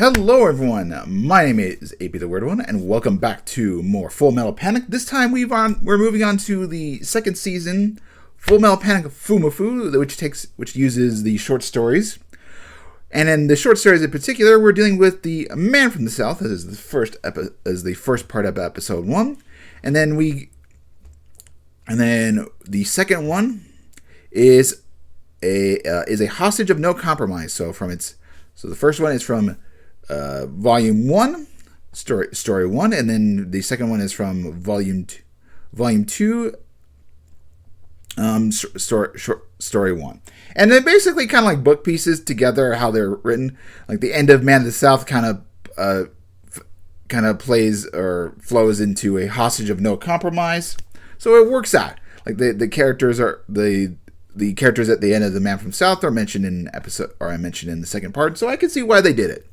Hello everyone, my name is AP the Weird One, and welcome back to more Full Metal Panic. This time we're moving on to the second season, Full Metal Panic Fumoffu, which uses the short stories. And in the short stories in particular, we're dealing with the Man from the South as the first part of episode 1, and then the second one is a hostage of no compromise. So the first one is from Volume 1, Story 1, and then the second one is from Volume 2, Story 1. And they're basically kind of like book pieces together, how they're written. Like the end of Man of the South kind of plays or flows into a hostage of no compromise. So it works out. Like the characters at the end of the Man from South are mentioned in the second part, so I can see why they did it.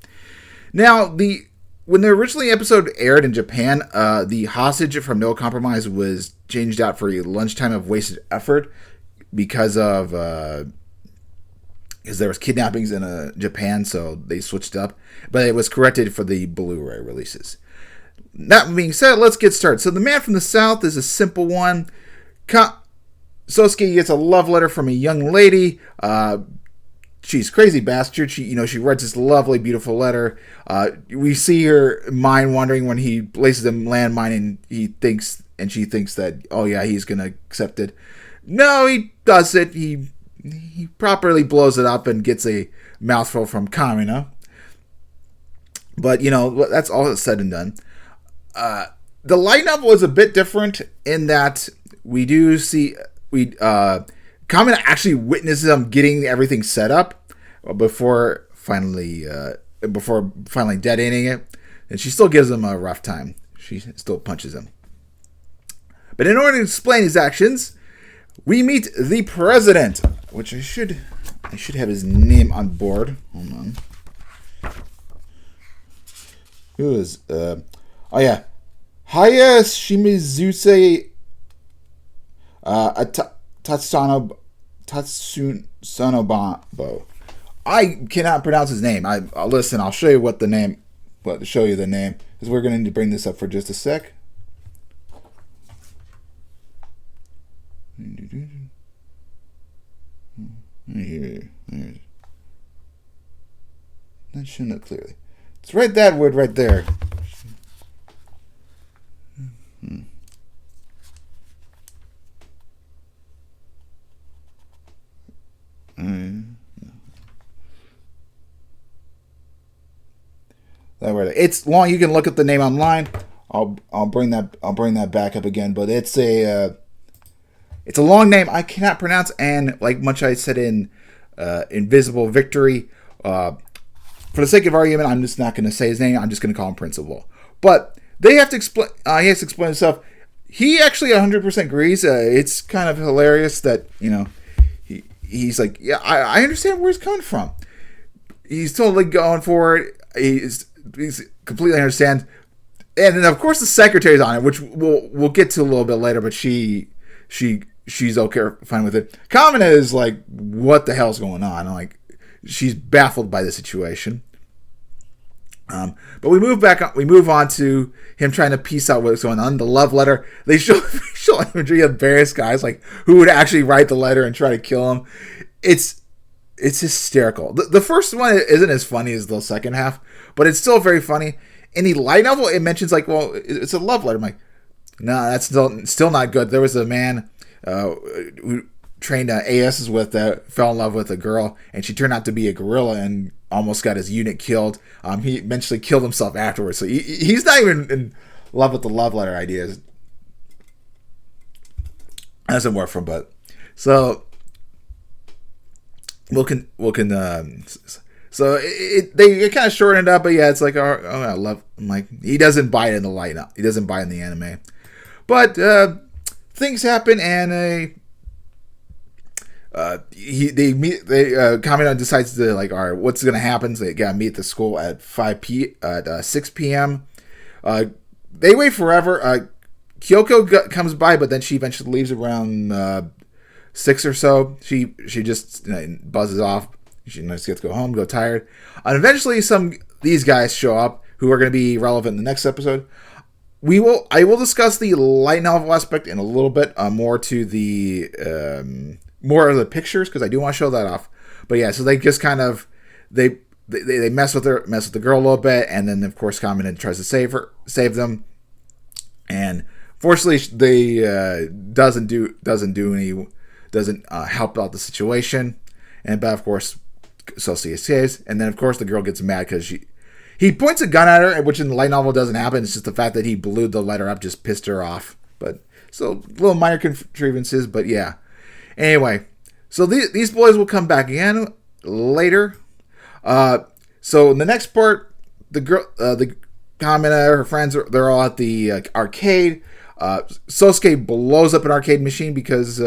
Now, when the originally episode aired in Japan, the hostage from No Compromise was changed out for a lunchtime of wasted effort because there was kidnappings in Japan, so they switched up. But it was corrected for the Blu-ray releases. That being said, let's get started. So the Man from the South is a simple one. Sosuke gets a love letter from a young lady. She's a crazy bastard. She writes this lovely, beautiful letter. We see her mind wandering when he places a landmine, and she thinks that, oh yeah, he's gonna accept it. No, he does it. He properly blows it up and gets a mouthful from Kamina. But that's all that's said and done. The light novel is a bit different in that we do see. Kamina actually witnesses them getting everything set up before finally detonating it, and she still gives him a rough time. She still punches him. But in order to explain his actions, we meet the president, which I should have his name on board. Hold on. Who is Hayashimizu Tatsunobabo. I cannot pronounce his name. Listen. I'll show you the name, because we're going to need to bring this up for just a sec. Here. Not showing it clearly. It's right that word right there. It's long. You can look at the name online. I'll bring that back up again. But it's a long name I cannot pronounce. And like much I said in Invisible Victory, for the sake of argument, I'm just not going to say his name. I'm just going to call him Principal. But they have to explain. He has to explain himself. He actually 100% agrees. It's kind of hilarious that he's like, yeah, I understand where he's coming from. He's totally going for it. He's completely understands. And then of course the secretary's on it, which we'll get to a little bit later, but she's okay, fine with it. Kamina is like, what the hell's going on? And like, she's baffled by the situation. But we move on to him trying to piece out what's going on. The love letter. They show imagery of various guys like who would actually write the letter and try to kill him. It's hysterical. The first one isn't as funny as the second half, but it's still very funny. In the light novel, it mentions like, well, it's a love letter. I'm like, no, that's still not good. There was a man who trained ASs with fell in love with a girl, and she turned out to be a gorilla and almost got his unit killed. He eventually killed himself afterwards. So he's not even in love with the love letter ideas. Doesn't work for him, but so they kind of shorten it up, but yeah, it's like, oh, I love. I'm like, he doesn't buy it in the light. He doesn't buy it in the anime, but things happen, and Kamina decides to like, all right, what's gonna happen? So they gotta meet at the school at 6 p.m. They wait forever. Kyoko comes by, but then she eventually leaves around 6 or so. She just buzzes off. She just gets to go home, go tired. And eventually these guys show up who are going to be relevant in the next episode. I will discuss the light novel aspect in a little bit, more to the more of the pictures, because I do want to show that off. But yeah, so they just kind of they mess with the girl a little bit, and then of course Kamina tries to save them, and fortunately they doesn't help out the situation, but of course Sosuke escapes, and then of course the girl gets mad because he points a gun at her, which in the light novel doesn't happen. It's just the fact that he blew the letter up just pissed her off. But so little minor contrivances, but yeah. Anyway, so these boys will come back again later. So in the next part, the Kamina, her friends, they're all at the arcade. Sosuke blows up an arcade machine because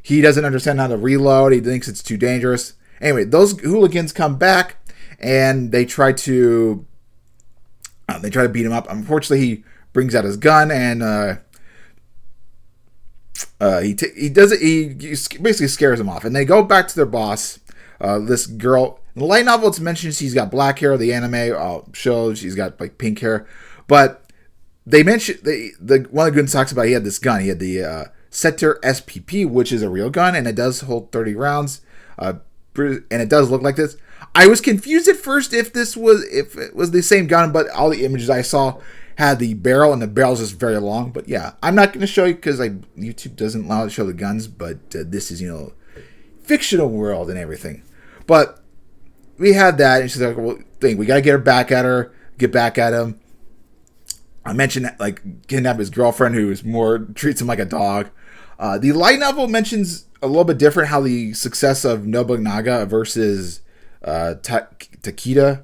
he doesn't understand how to reload. He thinks it's too dangerous. Anyway, those hooligans come back and they try to beat him up. Unfortunately, he brings out his gun and he basically scares him off. And they go back to their boss. This girl in the light novel, it's mentioned she's got black hair. The anime shows she's got like pink hair, but they mentioned one of the good talks about he had this gun. He had the Sector SPP, which is a real gun, and it does hold 30 rounds. And it does look like this. I was confused at first if it was the same gun, but all the images I saw had the barrel, and the barrel's just very long. But yeah, I'm not going to show you because YouTube doesn't allow to show the guns. But this is fictional world and everything. But we had that, and she's like, "Well, we got to get back at him." I mentioned like kidnap his girlfriend, who treats him like a dog. The light novel mentions a little bit different how the success of Nobunaga versus Takeda,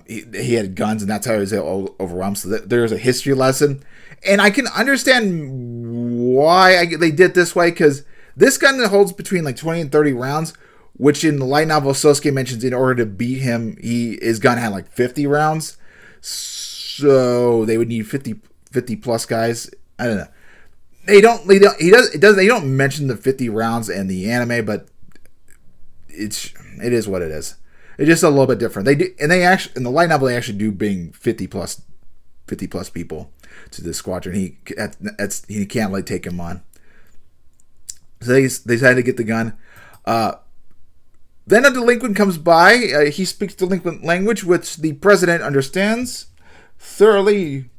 he had guns, and that's how he was overwhelmed. So there's a history lesson, and I can understand why they did this way, because this gun holds between like 20 and 30 rounds, which in the light novel Sosuke mentions in order to beat him, his gun had like 50 rounds, so they would need 50 plus guys. I don't know. They don't mention the 50 rounds in the anime, but it is what it is. It's just a little bit different. They actually in the light novel they actually do bring 50 plus people to the squadron. He can't like take him on. So they decided to get the gun. Then a delinquent comes by. He speaks delinquent language, which the president understands thoroughly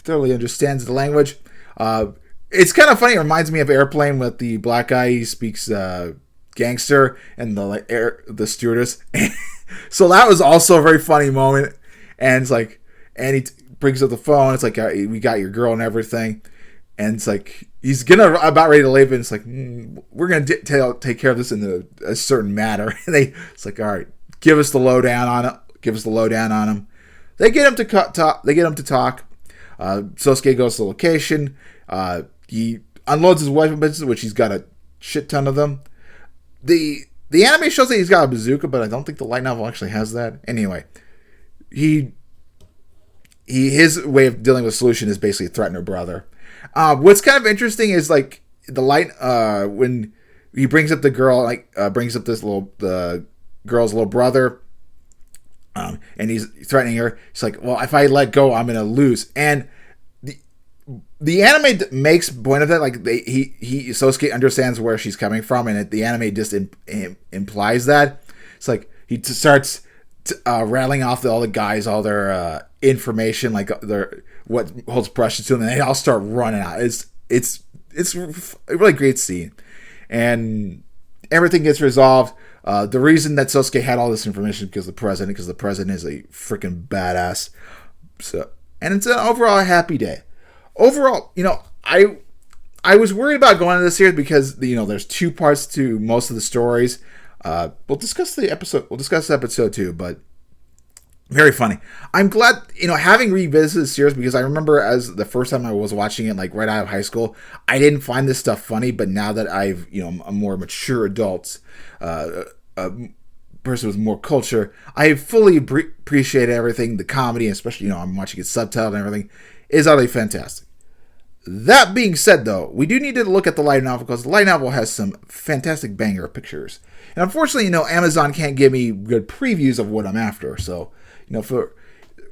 understands the language. It's kind of funny. It reminds me of Airplane with the black guy. He speaks gangster and the stewardess. So that was also a very funny moment. And it's like, and he brings up the phone. It's like, we got your girl and everything. And it's like, he's about ready to leave. And it's like, we're going to take care of this in a certain manner. And it's like, all right, give us the lowdown on him. They get him to talk. Sosuke goes to the location. He unloads his weapons, which he's got a shit ton of them. The anime shows that he's got a bazooka, but I don't think the light novel actually has that. Anyway, his way of dealing with solution is basically threaten her brother. What's kind of interesting is like the light when he brings up the girl, brings up the girl's little brother, and he's threatening her. He's like, "Well, if I let go, I'm gonna lose." And the anime makes point of that, like Sosuke understands where she's coming from, and the anime just implies that. It's like he starts rattling off all the guys, all their information, like what holds precious to them, and they all start running out. It's a really great scene, and everything gets resolved. The reason that Sosuke had all this information because the president is a freaking badass. So, and it's an overall happy day. Overall, I was worried about going into this series because there's two parts to most of the stories. We'll discuss episode 2, but very funny. I'm glad, having revisited the series, because I remember as the first time I was watching it, like right out of high school, I didn't find this stuff funny, but now that I'm a more mature adult, a person with more culture, I fully appreciate everything. The comedy, especially, I'm watching it subtitled and everything, is utterly fantastic. That being said, though, we do need to look at the light novel because the light novel has some fantastic banger pictures. And unfortunately, Amazon can't give me good previews of what I'm after. So, for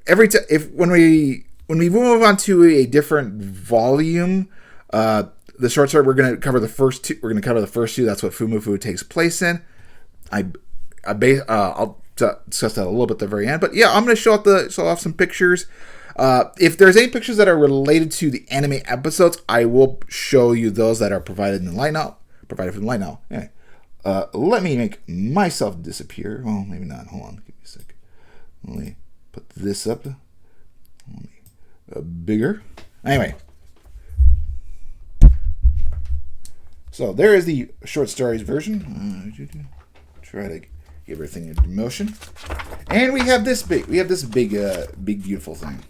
every time, when we move on to a different volume, the short story we're going to cover the first two. We're going to cover the first two. That's what Fumoffu takes place in. I'll discuss that a little bit at the very end. But yeah, I'm going to show off some pictures. If there's any pictures that are related to the anime episodes, I will show you those that are provided in the light novel. Anyway, let me make myself disappear. Well, maybe not. Hold on. Give me a sec. Let me put this up. Bigger. Anyway. So there is the short stories version. Try to give everything into motion. And we have this big beautiful thing.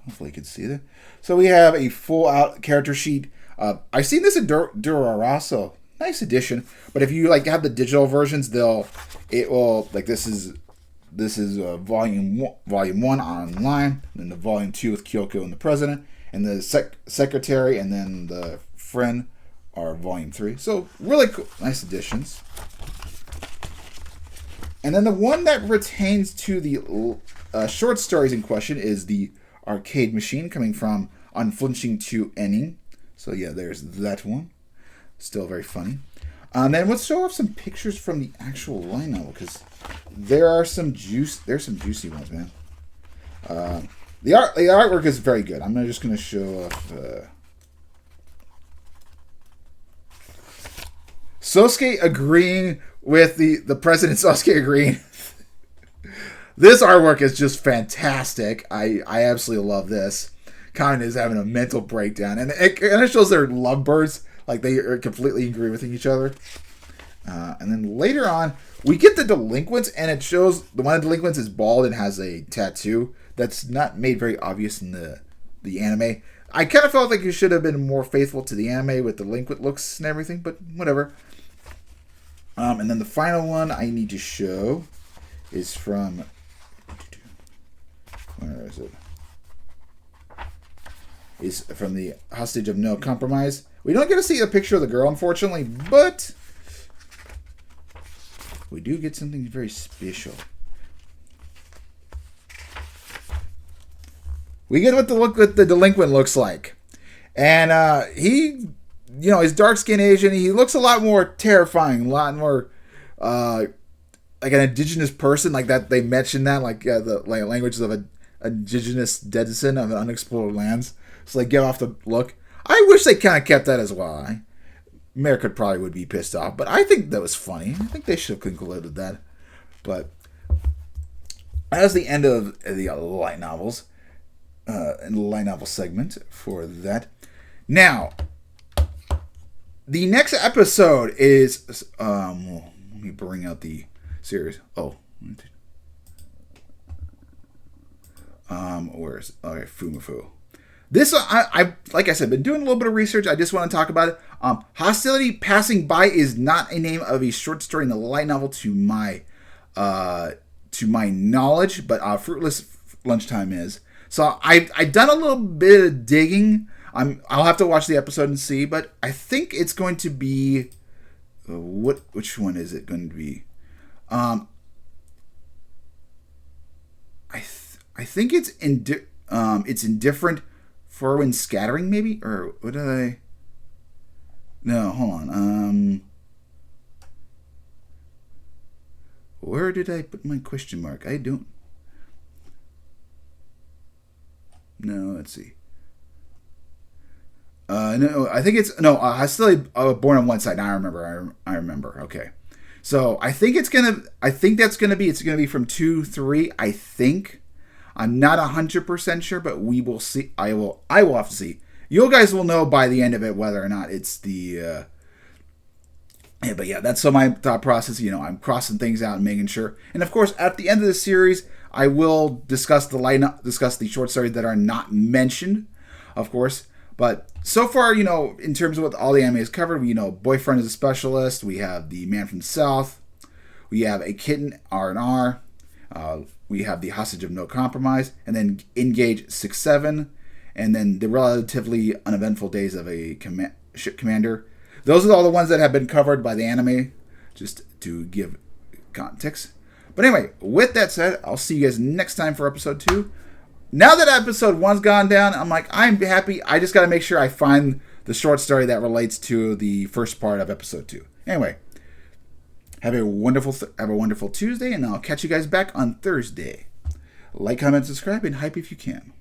Hopefully you can see that. So we have a full out character sheet. I've seen this in Durara, so nice addition. But if you have the digital versions, this is volume 1 online, then the volume 2 with Kyoko and the president, and the secretary, and then the friend are volume 3. So really cool, nice additions. And then the one that pertains to the short stories in question is the arcade machine, coming from Unflinching to Ending. So yeah, there's that one. Still very funny. And then let's show off some pictures from the actual light novel, because there's some juicy ones, man. The artwork is very good. I'm just going to show off Sosuke agreeing with the president. Sosuke agreeing. This artwork is just fantastic. I absolutely love this. Kamen is having a mental breakdown, and it kind of shows they're lovebirds. Like, they are completely agree with each other. And then later on, we get the delinquents, and it shows the one of the delinquents is bald and has a tattoo that's not made very obvious in the anime. I kind of felt like it should have been more faithful to the anime with delinquent looks and everything, but whatever. And then the final one I need to show is from... Where is it? Is from the Hostage of No Compromise. We don't get to see a picture of the girl, unfortunately, but we do get something very special. We get what the delinquent looks like. And he, he's dark-skinned Asian. He looks a lot more terrifying, a lot more like an indigenous person, like that. They mentioned that, the languages of an indigenous denizen of unexplored lands. So get off the look. I wish they kind of kept that as well. America probably would be pissed off, but I think that was funny. I think they should have concluded that. But that's the end of the light novels, in the light novel segment for that. Now, the next episode is let me bring out the series. Where's Fumoffu? This, I like I said, been doing a little bit of research. I just want to talk about it. Hostility Passing By is not a name of a short story in the light novel to my knowledge, but Fruitless Lunchtime is. So I've done a little bit of digging. I'll have to watch the episode and see, but I think it's going to be which one is it going to be? I think it's indifferent. Forwin Scattering, maybe? Or what did I... No, hold on. Where did I put my question mark? I don't... No, let's see. No, I think it's... No, Hostility Born on One Side. Now I remember. Okay. So, I think it's gonna... I think that's gonna be... It's gonna be from 2-3, I think. I'm not 100% sure, but we will see. I will have to see. You guys will know by the end of it whether or not it's the... but yeah, that's so my thought process. I'm crossing things out and making sure. And of course, at the end of the series, I will discuss the short stories that are not mentioned, of course. But so far, in terms of what all the anime is covered, Boyfriend is a Specialist. We have The Man from the South. We have A Kitten R&R. we have the Hostage of No Compromise, and then Engage 6-7, and then the Relatively Uneventful Days of a Ship Commander. Those are all the ones that have been covered by the anime, just to give context. But anyway, with that said, I'll see you guys next time for episode 2. Now that episode 1's gone down, I'm happy. I just got to make sure I find the short story that relates to the first part of episode 2. Anyway, have a wonderful Tuesday, and I'll catch you guys back on Thursday. Like, comment, subscribe, and hype if you can.